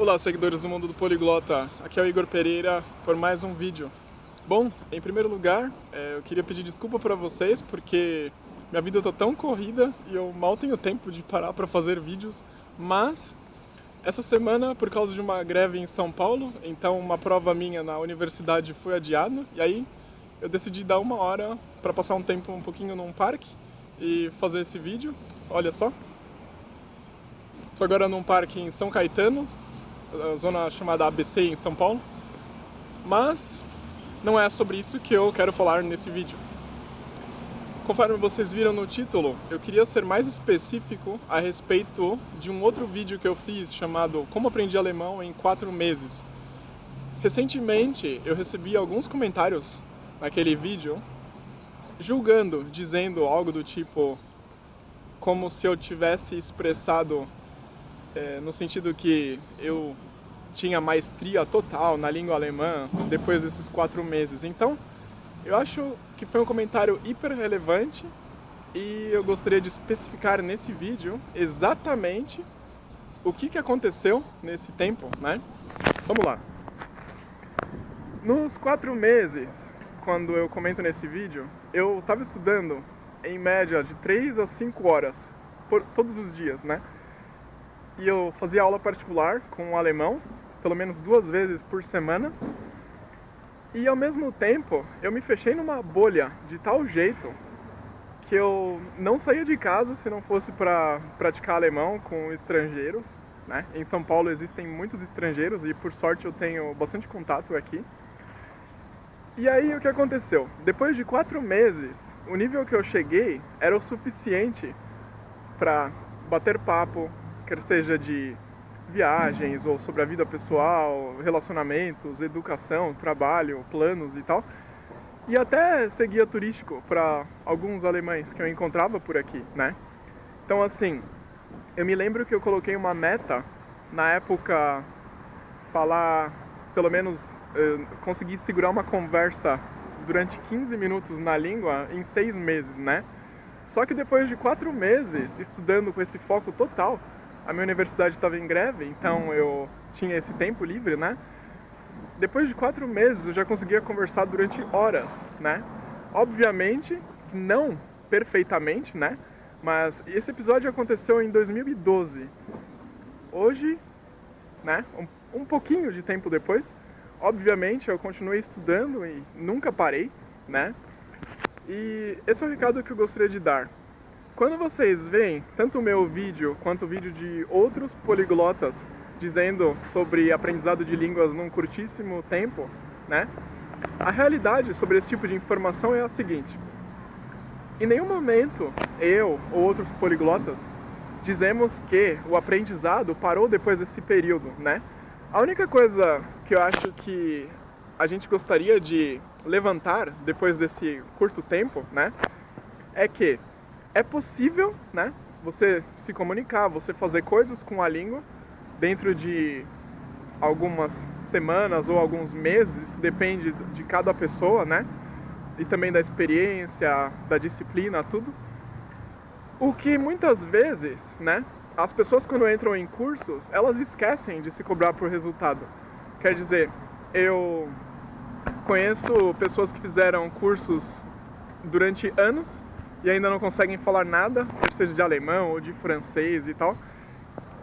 Olá, seguidores do Mundo do Poliglota, aqui é o Igor Pereira por mais um vídeo. Bom, em primeiro lugar, eu queria pedir desculpa para vocês porque minha vida está tão corrida e eu mal tenho tempo de parar para fazer vídeos, mas essa semana, por causa de uma greve em São Paulo, então uma prova minha na universidade foi adiada e aí eu decidi dar uma hora para passar um tempo um pouquinho num parque e fazer esse vídeo. Olha só, estou agora num parque em São Caetano, a zona chamada ABC em São Paulo, mas não é sobre isso que eu quero falar nesse vídeo. Conforme vocês viram no título, eu queria ser mais específico a respeito de um outro vídeo que eu fiz chamado Como Aprendi Alemão em 4 Meses. Recentemente eu recebi alguns comentários naquele vídeo julgando, dizendo algo do tipo como se eu tivesse expressado no sentido que eu tinha maestria total na língua alemã depois desses 4 meses. Então, eu acho que foi um comentário hiper relevante e eu gostaria de especificar nesse vídeo exatamente o que aconteceu nesse tempo, né? Vamos lá. Nos 4 meses, quando eu comento nesse vídeo, eu estava estudando em média de 3 a 5 horas todos os dias, né? E eu fazia aula particular com o alemão, pelo menos 2 vezes por semana. E ao mesmo tempo, eu me fechei numa bolha de tal jeito que eu não saía de casa se não fosse para praticar alemão com estrangeiros, né? Em São Paulo existem muitos estrangeiros e por sorte eu tenho bastante contato aqui. E aí o que aconteceu? Depois de 4 meses, o nível que eu cheguei era o suficiente para bater papo, quer seja de viagens ou sobre a vida pessoal, relacionamentos, educação, trabalho, planos e tal. E até ser guia turístico para alguns alemães que eu encontrava por aqui, né? Então assim, eu me lembro que eu coloquei uma meta na época falar, pelo menos conseguir segurar uma conversa durante 15 minutos na língua em 6 meses, né? Só que depois de 4 meses estudando com esse foco total, a minha universidade estava em greve, então eu tinha esse tempo livre, né? Depois de 4 meses eu já conseguia conversar durante horas, né? Obviamente, não perfeitamente, né? Mas esse episódio aconteceu em 2012. Hoje, né? Um pouquinho de tempo depois, obviamente eu continuei estudando e nunca parei, né? E esse é o recado que eu gostaria de dar. Quando vocês veem tanto o meu vídeo quanto o vídeo de outros poliglotas dizendo sobre aprendizado de línguas num curtíssimo tempo, né? A realidade sobre esse tipo de informação é a seguinte: em nenhum momento eu ou outros poliglotas dizemos que o aprendizado parou depois desse período, né? A única coisa que eu acho que a gente gostaria de levantar depois desse curto tempo, né, é que é possível, né, você se comunicar, você fazer coisas com a língua dentro de algumas semanas ou alguns meses, isso depende de cada pessoa, né, e também da experiência, da disciplina, tudo. O que muitas vezes, né, as pessoas quando entram em cursos, elas esquecem de se cobrar por resultado. Quer dizer, eu conheço pessoas que fizeram cursos durante anos e ainda não conseguem falar nada, quer seja de alemão ou de francês e tal.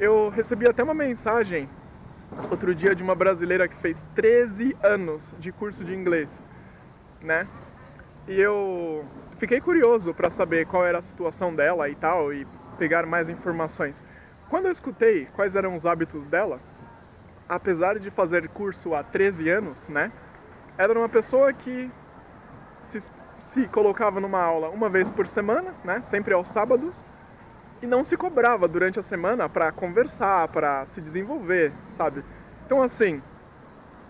Eu recebi até uma mensagem outro dia de uma brasileira que fez 13 anos de curso de inglês, né? E eu fiquei curioso para saber qual era a situação dela e tal, e pegar mais informações. Quando eu escutei quais eram os hábitos dela, apesar de fazer curso há 13 anos, né? Ela era uma pessoa que se colocava numa aula uma vez por semana, né? Sempre aos sábados, e não se cobrava durante a semana para conversar, para se desenvolver, sabe? Então, assim,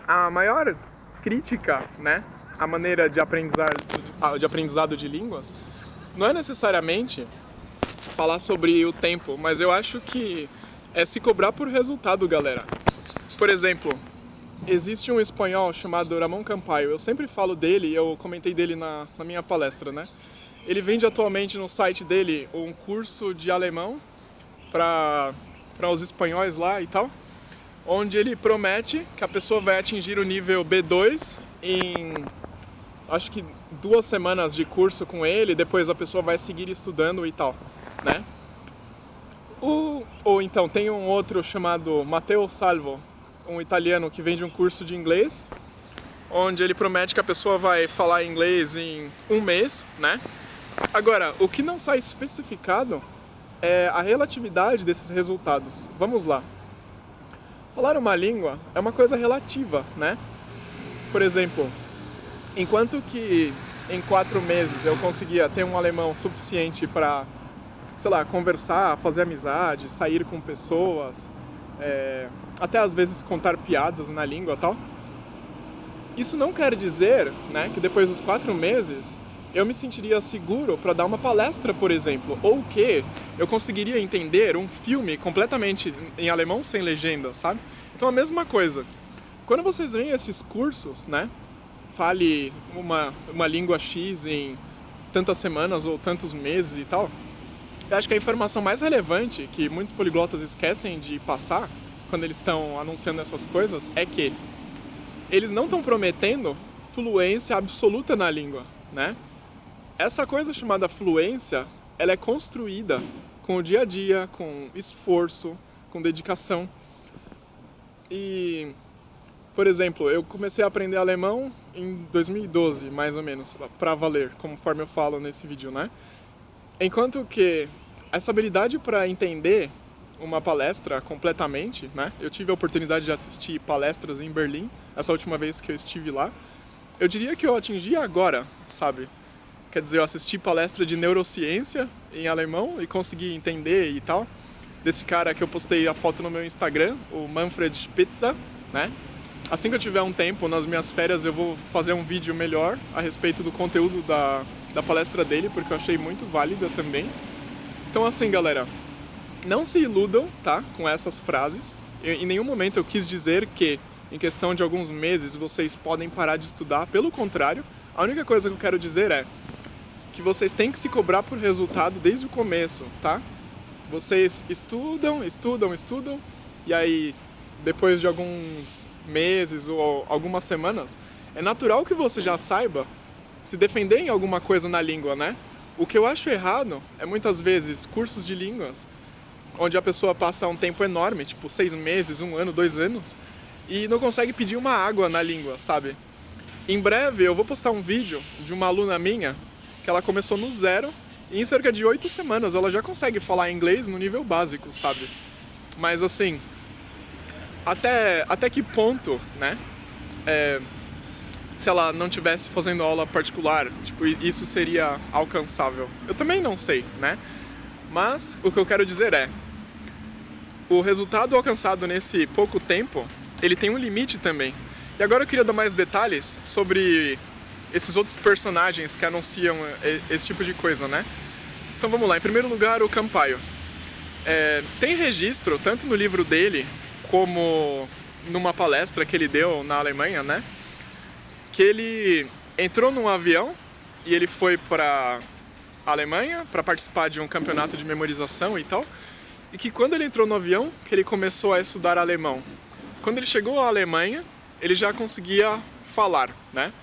a maior crítica, né, à maneira de aprendizado de línguas não é necessariamente falar sobre o tempo, mas eu acho que é se cobrar por resultado, galera. Por exemplo, existe um espanhol chamado Ramon Campayo. Eu sempre falo dele, eu comentei dele na minha palestra, né? Ele vende atualmente no site dele um curso de alemão para os espanhóis lá e tal, onde ele promete que a pessoa vai atingir o nível B2 em, acho que 2 semanas de curso com ele, depois a pessoa vai seguir estudando e tal, né? Ou então tem um outro chamado Matteo Salvo, um italiano que vende um curso de inglês, onde ele promete que a pessoa vai falar inglês em 1 mês, né? Agora, o que não sai especificado é a relatividade desses resultados. Vamos lá. Falar uma língua é uma coisa relativa, né? Por exemplo, enquanto que em 4 meses eu conseguia ter um alemão suficiente para, sei lá, conversar, fazer amizade, sair com pessoas, até às vezes contar piadas na língua e tal, isso não quer dizer, né, que depois dos 4 meses eu me sentiria seguro para dar uma palestra, por exemplo, ou que eu conseguiria entender um filme completamente em alemão sem legenda, sabe? Então a mesma coisa. Quando vocês veem esses cursos, né, fale uma língua X em tantas semanas ou tantos meses e tal, eu acho que a informação mais relevante que muitos poliglotas esquecem de passar quando eles estão anunciando essas coisas é que eles não estão prometendo fluência absoluta na língua, né? Essa coisa chamada fluência, ela é construída com o dia a dia, com esforço, com dedicação. E, por exemplo, eu comecei a aprender alemão em 2012, mais ou menos, para valer, conforme eu falo nesse vídeo, né? Enquanto que essa habilidade para entender uma palestra completamente, né? Eu tive a oportunidade de assistir palestras em Berlim, essa última vez que eu estive lá. Eu diria que eu atingi agora, sabe? Quer dizer, eu assisti palestra de neurociência em alemão e consegui entender e tal. Desse cara que eu postei a foto no meu Instagram, o Manfred Spitzer, né? Assim que eu tiver um tempo, nas minhas férias, eu vou fazer um vídeo melhor a respeito do conteúdo da palestra dele, porque eu achei muito válida também. Então assim, galera, não se iludam, tá, com essas frases. Em nenhum momento eu quis dizer que, em questão de alguns meses, vocês podem parar de estudar. Pelo contrário, a única coisa que eu quero dizer é que vocês têm que se cobrar por resultado desde o começo, tá? Vocês estudam, e aí, depois de alguns meses ou algumas semanas, é natural que você já saiba se defender em alguma coisa na língua, né? O que eu acho errado é, muitas vezes, cursos de línguas, onde a pessoa passa um tempo enorme, tipo 6 meses, 1 ano, 2 anos, e não consegue pedir uma água na língua, sabe? Em breve eu vou postar um vídeo de uma aluna minha, que ela começou no 0, e em cerca de 8 semanas ela já consegue falar inglês no nível básico, sabe? Mas assim, até que ponto, né? Se ela não estivesse fazendo aula particular, tipo, isso seria alcançável? Eu também não sei, né? Mas o que eu quero dizer é, o resultado alcançado nesse pouco tempo, ele tem um limite também. E agora eu queria dar mais detalhes sobre esses outros personagens que anunciam esse tipo de coisa, né? Então vamos lá, em primeiro lugar, o Campaio. Tem registro, tanto no livro dele, como numa palestra que ele deu na Alemanha, né? Que ele entrou num avião e ele foi para a Alemanha para participar de um campeonato de memorização e tal. E que quando ele entrou no avião, que ele começou a estudar alemão. Quando ele chegou à Alemanha, ele já conseguia falar, né?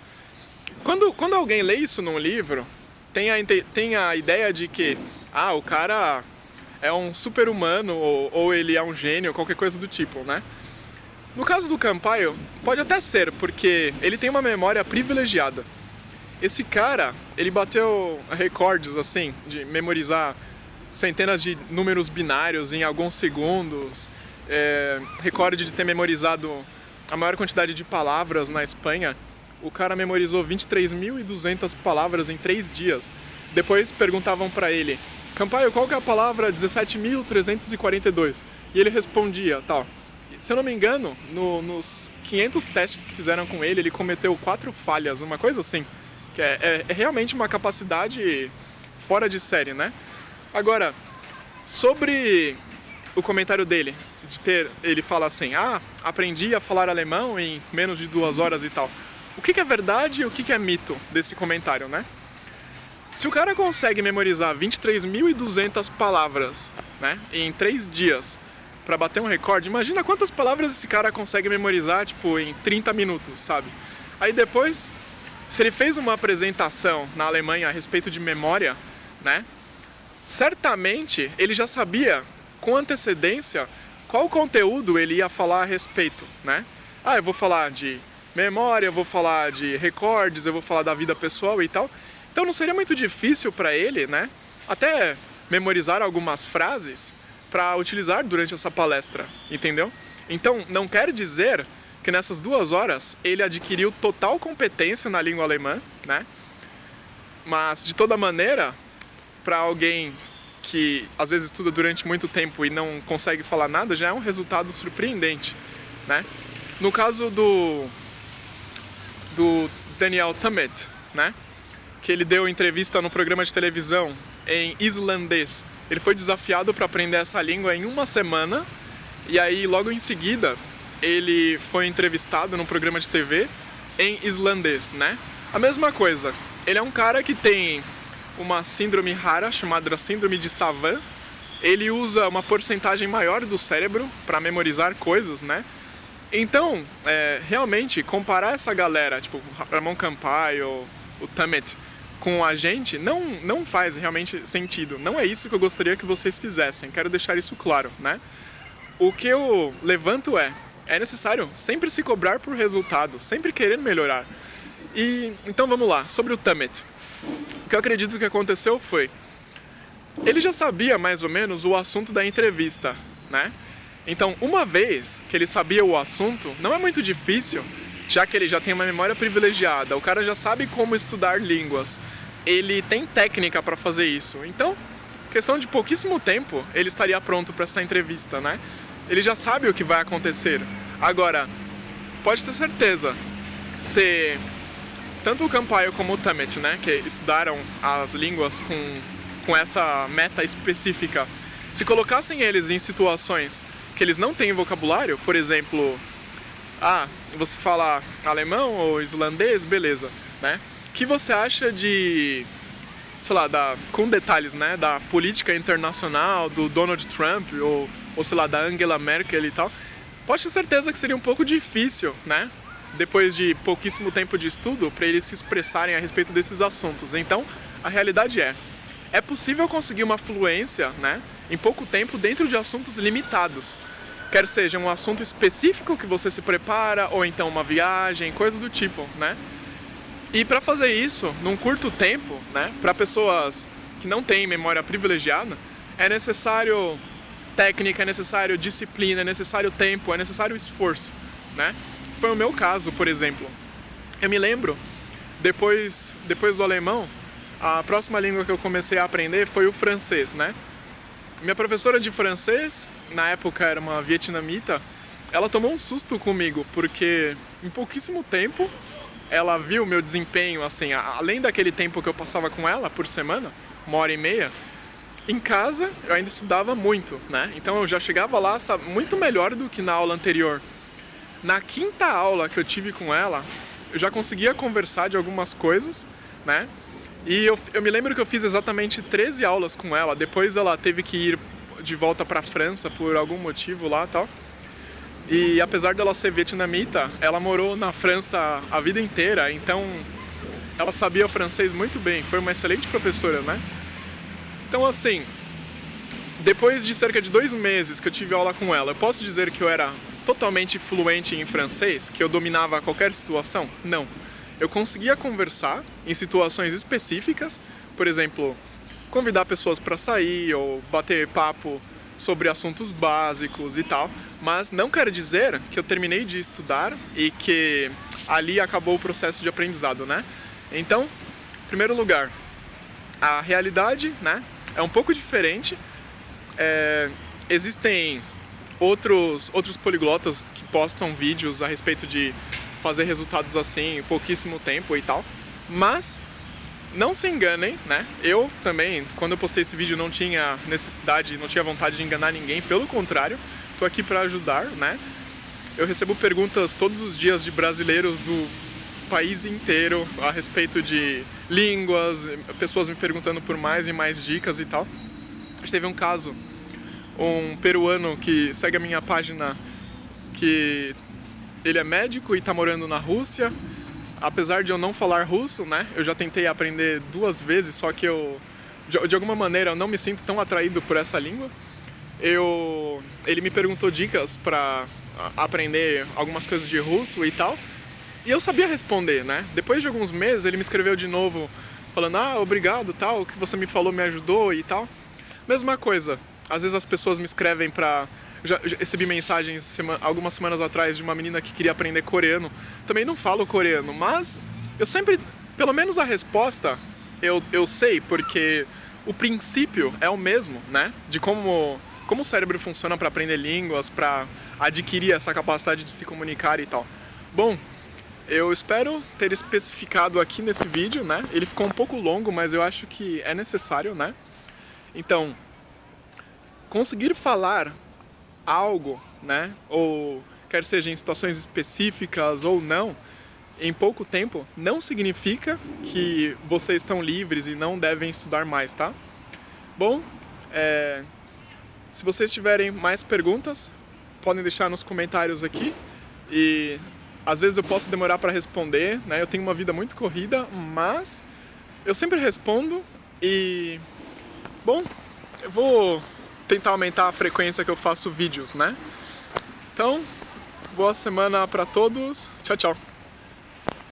Quando alguém lê isso num livro, tem a ideia de que o cara é um super-humano ou ele é um gênio, qualquer coisa do tipo, né? No caso do Campaio, pode até ser, porque ele tem uma memória privilegiada. Esse cara, ele bateu recordes, assim, de memorizar centenas de números binários em alguns segundos, recorde de ter memorizado a maior quantidade de palavras na Espanha. O cara memorizou 23.200 palavras em 3 dias. Depois perguntavam pra ele, Campaio, qual que é a palavra 17.342? E ele respondia, tal. Se eu não me engano, nos 500 testes que fizeram com ele, ele cometeu 4 falhas, uma coisa assim. Que é realmente uma capacidade fora de série, né? Agora, sobre o comentário dele, ele fala assim, aprendi a falar alemão em menos de 2 horas e tal. O que é verdade e o que é mito desse comentário, né? Se o cara consegue memorizar 23.200 palavras, né, em 3 dias, pra bater um recorde, imagina quantas palavras esse cara consegue memorizar, tipo, em 30 minutos, sabe? Aí depois, se ele fez uma apresentação na Alemanha a respeito de memória, né? Certamente ele já sabia com antecedência qual conteúdo ele ia falar a respeito, né? Eu vou falar de memória, eu vou falar de recordes, eu vou falar da vida pessoal e tal. Então não seria muito difícil para ele, né? Até memorizar algumas frases para utilizar durante essa palestra, entendeu? Então não quer dizer que nessas 2 horas ele adquiriu total competência na língua alemã, né? Mas de toda maneira, para alguém que às vezes estuda durante muito tempo e não consegue falar nada, já é um resultado surpreendente, né? No caso do Daniel Tammet, né? Que ele deu entrevista no programa de televisão em islandês. Ele foi desafiado para aprender essa língua em 1 semana e aí logo em seguida ele foi entrevistado no programa de TV em islandês, né? A mesma coisa. Ele é um cara que tem uma síndrome rara chamada síndrome de Savant. Ele usa uma porcentagem maior do cérebro para memorizar coisas, né? Então, realmente, comparar essa galera, tipo Ramon Campai ou o Tammet, com a gente, não faz realmente sentido. Não é isso que eu gostaria que vocês fizessem. Quero deixar isso claro, né? O que eu levanto é necessário sempre se cobrar por resultados, sempre querer melhorar. E então vamos lá, sobre o Tammet. O que eu acredito que aconteceu foi, ele já sabia mais ou menos o assunto da entrevista, né? Então, uma vez que ele sabia o assunto, não é muito difícil, já que ele já tem uma memória privilegiada, o cara já sabe como estudar línguas, ele tem técnica para fazer isso. Então, questão de pouquíssimo tempo, ele estaria pronto para essa entrevista, né? Ele já sabe o que vai acontecer. Agora, pode ter certeza, se tanto o Campaio como o Tammet, né, que estudaram as línguas com essa meta específica, se colocassem eles em situações que eles não têm vocabulário, por exemplo, você fala alemão ou islandês, beleza, né? O que você acha de, sei lá, com detalhes, né, da política internacional, do Donald Trump ou sei lá, da Angela Merkel e tal? Pode ter certeza que seria um pouco difícil, né? Depois de pouquíssimo tempo de estudo, para eles se expressarem a respeito desses assuntos. Então, a realidade é possível conseguir uma fluência, né, em pouco tempo dentro de assuntos limitados. Quer seja um assunto específico que você se prepara, ou então uma viagem, coisa do tipo, né? E para fazer isso, num curto tempo, né, para pessoas que não têm memória privilegiada, é necessário técnica, é necessário disciplina, é necessário tempo, é necessário esforço, né? Foi o meu caso, por exemplo. Eu me lembro, depois do alemão, a próxima língua que eu comecei a aprender foi o francês, né? Minha professora de francês, na época era uma vietnamita, ela tomou um susto comigo, porque em pouquíssimo tempo ela viu meu desempenho, assim, além daquele tempo que eu passava com ela por semana, 1h30, em casa eu ainda estudava muito, né? Então eu já chegava lá muito melhor do que na aula anterior. Na 5ª aula que eu tive com ela, eu já conseguia conversar de algumas coisas, né? E eu me lembro que eu fiz exatamente 13 aulas com ela. Depois ela teve que ir de volta para a França por algum motivo lá e tal. E apesar dela ser vietnamita, ela morou na França a vida inteira. Então ela sabia o francês muito bem. Foi uma excelente professora, né? Então assim, depois de cerca de 2 meses que eu tive aula com ela, eu posso dizer que eu era totalmente fluente em francês? Que eu dominava qualquer situação? Não. Eu conseguia conversar em situações específicas, por exemplo, convidar pessoas para sair ou bater papo sobre assuntos básicos e tal, mas não quer dizer que eu terminei de estudar e que ali acabou o processo de aprendizado, né? Então, em primeiro lugar, a realidade, né, é um pouco diferente. Existem outros poliglotas que postam vídeos a respeito de fazer resultados assim em pouquíssimo tempo e tal, mas não se enganem, né? Eu também, quando eu postei esse vídeo, não tinha necessidade, não tinha vontade de enganar ninguém, pelo contrário, tô aqui para ajudar, né? Eu recebo perguntas todos os dias de brasileiros do país inteiro a respeito de línguas, pessoas me perguntando por mais e mais dicas e tal. A gente teve um caso um peruano que segue a minha página, que ele é médico e está morando na Rússia. Apesar de eu não falar russo, né? Eu já tentei aprender 2 vezes, só que de alguma maneira, eu não me sinto tão atraído por essa língua. Ele me perguntou dicas para aprender algumas coisas de russo e tal, e eu sabia responder, né? Depois de alguns meses, ele me escreveu de novo, falando, obrigado, tal, o que você me falou me ajudou e tal. Mesma coisa, às vezes as pessoas me escrevem pra... Já recebi mensagens algumas semanas atrás de uma menina que queria aprender coreano. Também não falo coreano, mas eu sempre, pelo menos a resposta, eu sei, porque o princípio é o mesmo, né? De como o cérebro funciona para aprender línguas, para adquirir essa capacidade de se comunicar e tal. Bom, eu espero ter especificado aqui nesse vídeo, né? Ele ficou um pouco longo, mas eu acho que é necessário, né? Então, conseguir falar algo, né? Ou quer seja em situações específicas ou não, em pouco tempo, não significa que vocês estão livres e não devem estudar mais, tá? Bom, se vocês tiverem mais perguntas, podem deixar nos comentários aqui, e às vezes eu posso demorar para responder, né? Eu tenho uma vida muito corrida, mas eu sempre respondo. E bom, eu vou tentar aumentar a frequência que eu faço vídeos, né? Então, boa semana para todos. Tchau, tchau.